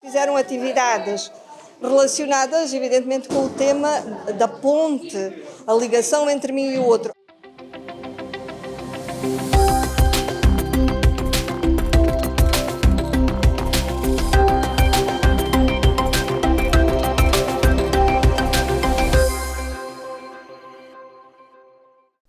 Fizeram atividades relacionadas, evidentemente, com o tema da ponte, a ligação entre mim e o outro.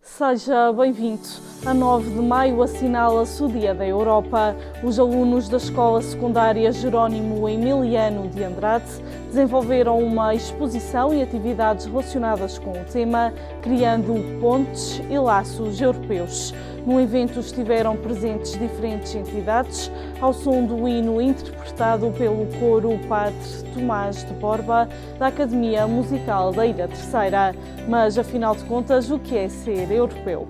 Seja bem-vindo. A 9 de maio assinala-se o Dia da Europa. Os alunos da Escola Secundária Jerónimo Emiliano de Andrade desenvolveram uma exposição e atividades relacionadas com o tema, criando pontes e laços europeus. No evento estiveram presentes diferentes entidades, ao som do hino interpretado pelo coro Padre Tomás de Borba, da Academia Musical da Ilha Terceira. Mas, afinal de contas, o que é ser europeu?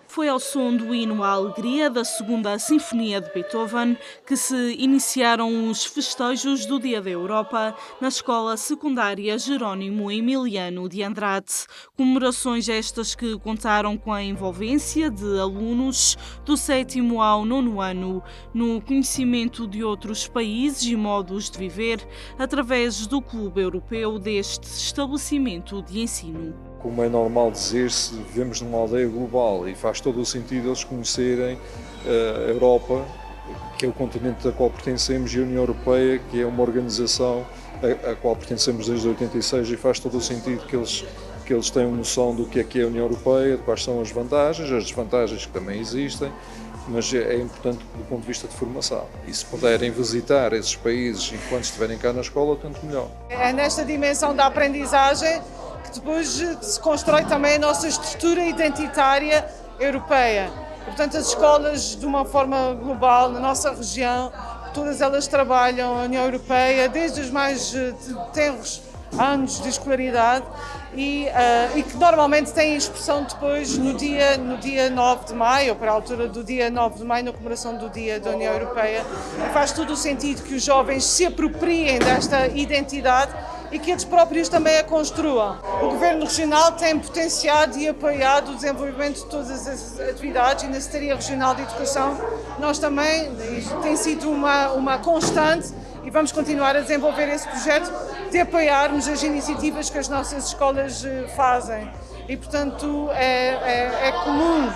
Foi ao som do hino à alegria da Segunda Sinfonia de Beethoven que se iniciaram os festejos do Dia da Europa na Escola Secundária Jerónimo Emiliano de Andrade. Comemorações estas que contaram com a envolvência de alunos do 7º ao 9º ano no conhecimento de outros países e modos de viver através do Clube Europeu deste estabelecimento de ensino. Como é normal dizer-se, vivemos numa aldeia global e faz todo o sentido eles conhecerem a Europa, que é o continente da qual pertencemos, e a União Europeia, que é uma organização a qual pertencemos desde 86, e faz todo o sentido que eles tenham noção do que é a União Europeia, de quais são as vantagens, as desvantagens que também existem, mas é importante do ponto de vista de formação. E se puderem visitar esses países enquanto estiverem cá na escola, tanto melhor. É nesta dimensão da aprendizagem que depois se constrói também a nossa estrutura identitária europeia. Portanto, as escolas, de uma forma global, na nossa região, todas elas trabalham a União Europeia desde os mais tenros anos de escolaridade e que normalmente têm expressão depois no dia 9 de maio, ou para a altura do dia 9 de maio, na comemoração do Dia da União Europeia. E faz todo o sentido que os jovens se apropriem desta identidade e que eles próprios também a construam. O Governo Regional tem potenciado e apoiado o desenvolvimento de todas as atividades, e na Secretaria Regional de Educação nós também, tem sido uma constante, e vamos continuar a desenvolver esse projeto de apoiarmos as iniciativas que as nossas escolas fazem. E, portanto, é comum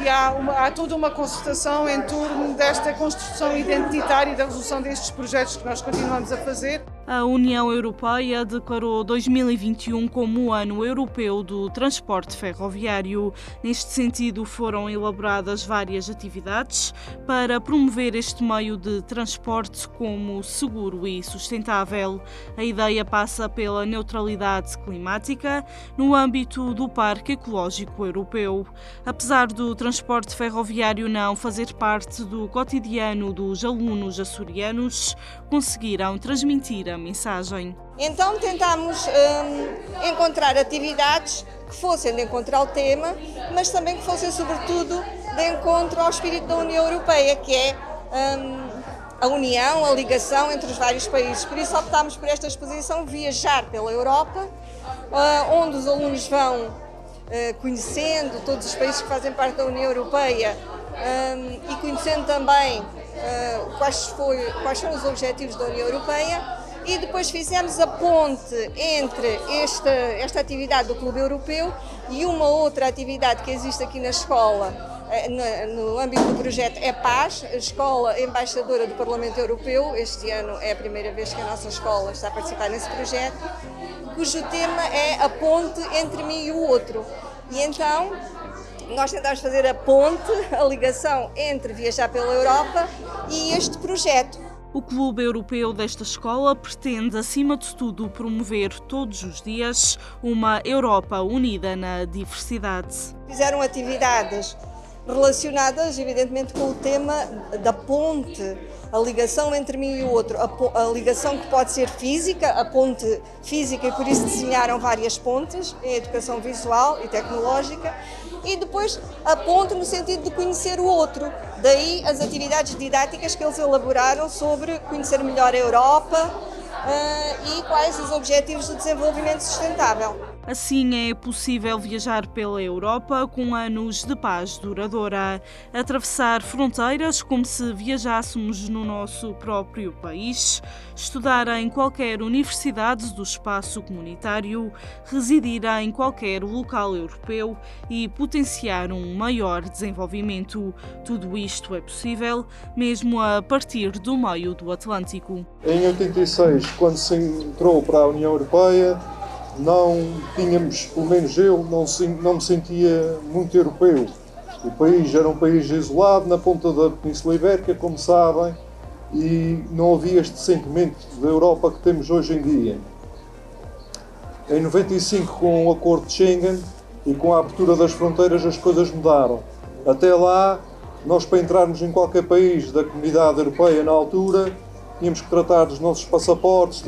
e há toda uma concertação em torno desta construção identitária e da resolução destes projetos que nós continuamos a fazer. A União Europeia declarou 2021 como o Ano Europeu do Transporte Ferroviário. Neste sentido, foram elaboradas várias atividades para promover este meio de transporte como seguro e sustentável. A ideia passa pela neutralidade climática no âmbito do Parque Ecológico Europeu. Apesar do transporte ferroviário não fazer parte do cotidiano dos alunos açorianos, conseguiram transmitir a mensagem. Então tentámos encontrar atividades que fossem de encontro ao tema, mas também que fossem sobretudo de encontro ao espírito da União Europeia, que é a união, a ligação entre os vários países. Por isso optámos por esta exposição Viajar pela Europa, onde os alunos vão conhecendo todos os países que fazem parte da União Europeia e conhecendo também quais são os objetivos da União Europeia, e depois fizemos a ponte entre esta atividade do Clube Europeu e uma outra atividade que existe aqui na escola, no âmbito do projeto EPAS, a Escola Embaixadora do Parlamento Europeu. Este ano é a primeira vez que a nossa escola está a participar nesse projeto, cujo tema é a ponte entre mim e o outro. E então nós tentamos fazer a ponte, a ligação entre viajar pela Europa e este projeto. O Clube Europeu desta escola pretende, acima de tudo, promover todos os dias uma Europa unida na diversidade. Fizeram atividades relacionadas, evidentemente, com o tema da ponte, a ligação entre mim e o outro, a ligação que pode ser física, a ponte física, e por isso desenharam várias pontes em educação visual e tecnológica, e depois a ponte no sentido de conhecer o outro. Daí as atividades didáticas que eles elaboraram sobre conhecer melhor a Europa e quais os objetivos do desenvolvimento sustentável. Assim é possível viajar pela Europa com anos de paz duradoura, atravessar fronteiras como se viajássemos no nosso próprio país, estudar em qualquer universidade do espaço comunitário, residir em qualquer local europeu e potenciar um maior desenvolvimento. Tudo isto é possível mesmo a partir do meio do Atlântico. Em 86, quando se entrou para a União Europeia, não tínhamos, pelo menos eu, não me sentia muito europeu. O país era um país isolado na ponta da Península Ibérica, como sabem, e não havia este sentimento da Europa que temos hoje em dia. Em 95, com o acordo de Schengen e com a abertura das fronteiras, as coisas mudaram. Até lá, nós, para entrarmos em qualquer país da Comunidade Europeia na altura, tínhamos que tratar dos nossos passaportes,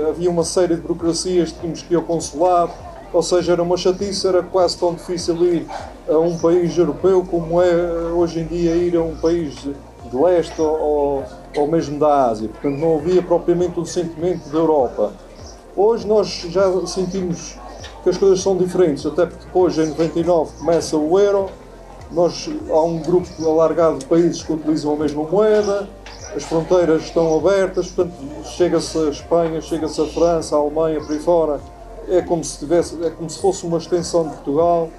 havia uma série de burocracias, tínhamos que ir ao consulado, ou seja, era uma chatice, era quase tão difícil ir a um país europeu como é hoje em dia ir a um país de leste ou mesmo da Ásia. Portanto, não havia propriamente um sentimento da Europa. Hoje nós já sentimos que as coisas são diferentes, até porque depois, em 99, começa o euro, há um grupo alargado de países que utilizam a mesma moeda, as fronteiras estão abertas, portanto, chega-se a Espanha, chega-se a França, a Alemanha, por aí fora, é como se fosse uma extensão de Portugal,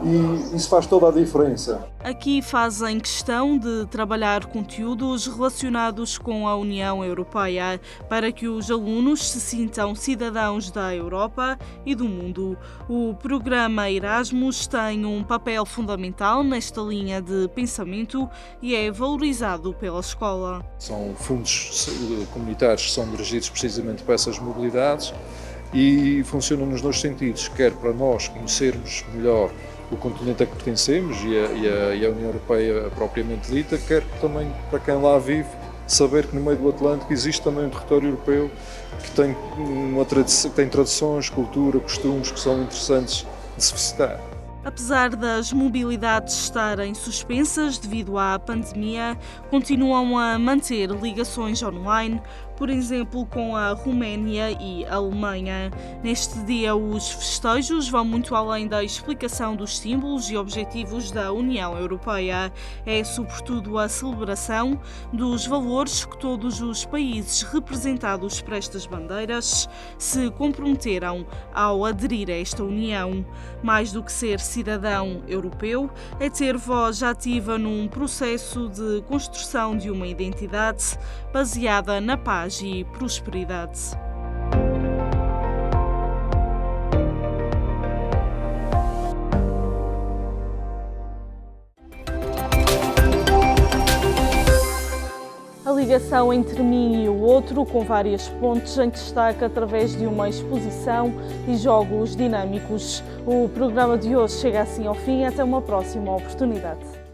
e isso faz toda a diferença. Aqui fazem questão de trabalhar conteúdos relacionados com a União Europeia para que os alunos se sintam cidadãos da Europa e do mundo. O programa Erasmus tem um papel fundamental nesta linha de pensamento e é valorizado pela escola. São fundos comunitários que são dirigidos precisamente para essas mobilidades e funcionam nos dois sentidos, quer para nós conhecermos melhor o continente a que pertencemos e a União Europeia propriamente dita, quer também para quem lá vive saber que no meio do Atlântico existe também um território europeu que tem tradições, cultura, costumes que são interessantes de se visitar. Apesar das mobilidades estarem suspensas devido à pandemia, continuam a manter ligações online, por exemplo, com a Roménia e a Alemanha. Neste dia, os festejos vão muito além da explicação dos símbolos e objetivos da União Europeia. É, sobretudo, a celebração dos valores que todos os países representados por estas bandeiras se comprometeram ao aderir a esta União. Mais do que ser cidadão europeu, é ter voz ativa num processo de construção de uma identidade baseada na paz e prosperidade. A ligação entre mim e o outro, com várias pontes em destaque através de uma exposição e jogos dinâmicos. O programa de hoje chega assim ao fim. Até uma próxima oportunidade.